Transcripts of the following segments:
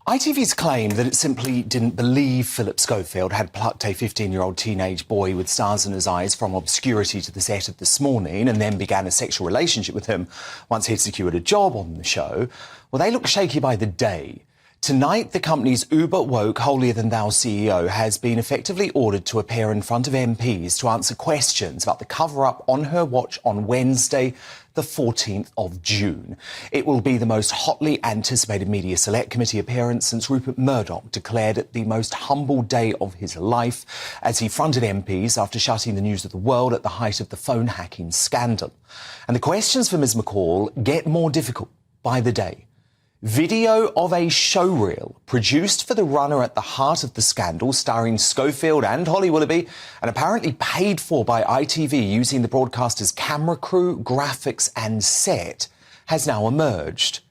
ITV's claim that it simply didn't believe Phillip Schofield had plucked a 15-year-old teenage boy with stars in his eyes from obscurity to the set of This Morning and then began a sexual relationship with him once he'd secured a job on the show, well, they look shaky by the day. Tonight, the company's uber-woke, holier-than-thou CEO has been effectively ordered to appear in front of MPs to answer questions about the cover-up on her watch on Wednesday, the 14th of June. It will be the most hotly anticipated Media Select Committee appearance since Rupert Murdoch declared it the most humble day of his life as he fronted MPs after shutting the news of the world at the height of the phone hacking scandal. And the questions for Ms McCall get more difficult by the day. Video of a showreel produced for the runner at the heart of the scandal, starring Schofield and Holly Willoughby, and apparently paid for by ITV using the broadcaster's camera crew, graphics and set, has now emerged.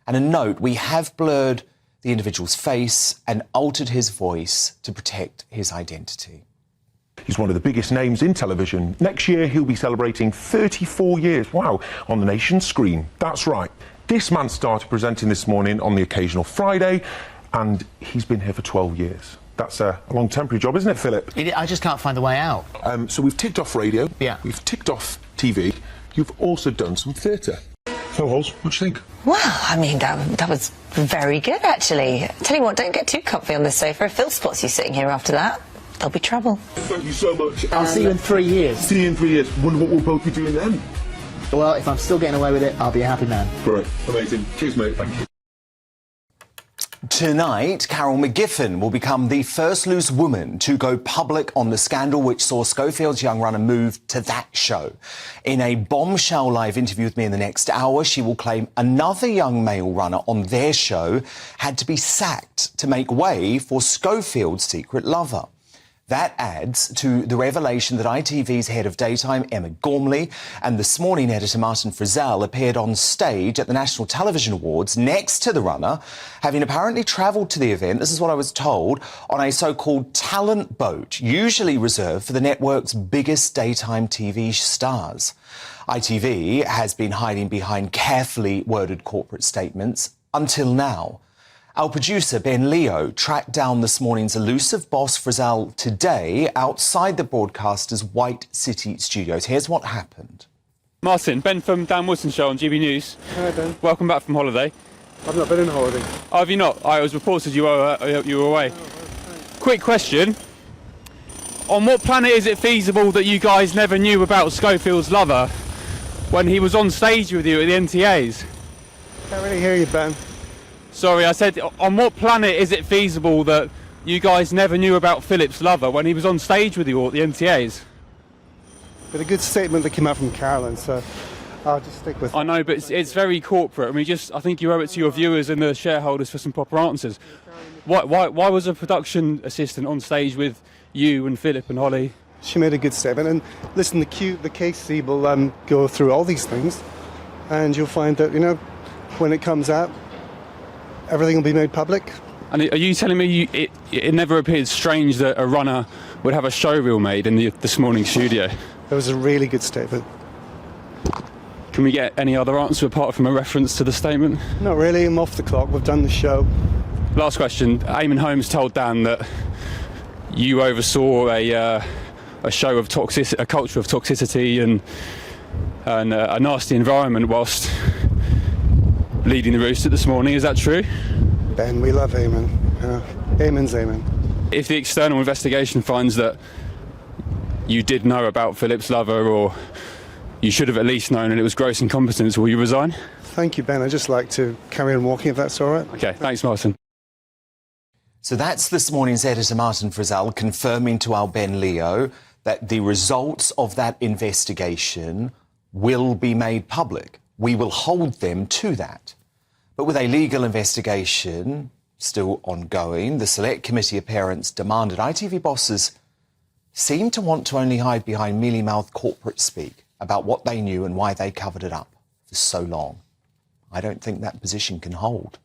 And a note, we have blurred the individual's face and altered his voice to protect his identity. He's one of the biggest names in television. Next year, he'll be celebrating 34 years, wow, on the nation's screen. That's right. This man started presenting This Morning on the occasional Friday, and he's been here for 12 years. That's a long temporary job, isn't it, Philip? I just can't find the way out. So we've ticked off radio. Yeah. We've ticked off TV. You've also done some theatre. So, Holes, what do you think? Well, I mean, that was very good, actually. Tell you what, don't get too comfy on this sofa. If Phil spots you sitting here after that, there'll be trouble. Thank you so much. I'll see you in 3 years. See you in 3 years. Wonder what we'll both be doing then. Well, if I'm still getting away with it, I'll be a happy man. Great. Amazing. Cheers, mate. Thank you. Tonight, Carol McGiffin will become the first loose woman to go public on the scandal which saw Schofield's young runner move to that show. In a bombshell live interview with me in the next hour, she will claim another young male runner on their show had to be sacked to make way for Schofield's secret lover. That adds to the revelation that ITV's head of daytime, Emma Gormley, and This Morning editor Martin Frizzell appeared on stage at the National Television Awards next to the runner, having apparently travelled to the event, this is what I was told, on a so-called talent boat, usually reserved for the network's biggest daytime TV stars. ITV has been hiding behind carefully worded corporate statements until now. Our producer, Ben Leo, tracked down This Morning's elusive boss, Frizzell, today outside the broadcaster's White City studios. Here's what happened. Martin, Ben from Dan Wootton Show on GB News. Hi, Ben. Welcome back from holiday. I've not been on holiday. Oh, have you not? I was reported you were away. Quick question. On what planet is it feasible that you guys never knew about Schofield's lover when he was on stage with you at the NTAs? Can't really hear you, Ben. Sorry, I said, on what planet is it feasible that you guys never knew about Phillip's lover when he was on stage with you at the NTAs? But a good statement that came out from Carolyn, so I'll just stick with it. I know, but it's very corporate. I mean, I think you owe it to your viewers and the shareholders for some proper answers. Why was a production assistant on stage with you and Phillip and Holly? She made a good statement, and listen, the KC will go through all these things, and you'll find that, you know, when it comes out, everything will be made public. And are you telling me it never appeared strange that a runner would have a showreel made in the This Morning studio? That was a really good statement. Can we get any other answer apart from a reference to the statement? Not really, I'm off the clock, we've done the show. Last question. Eamon Holmes told Dan that you oversaw a show of a culture of toxicity and a nasty environment whilst leading the roost at This Morning. Is that true? Ben, we love Eamon. Eamon's Eamon. If the external investigation finds that you did know about Phillip's lover, or you should have at least known, and it was gross incompetence, will you resign? Thank you, Ben. I'd just like to carry on walking, if that's all right. OK, thanks, Martin. So that's This Morning's editor Martin Frizzell confirming to our Ben Leo that the results of that investigation will be made public. We will hold them to that. But with a legal investigation still ongoing, the Select Committee appearance demanded ITV bosses seem to want to only hide behind mealy-mouthed corporate speak about what they knew and why they covered it up for so long. I don't think that position can hold.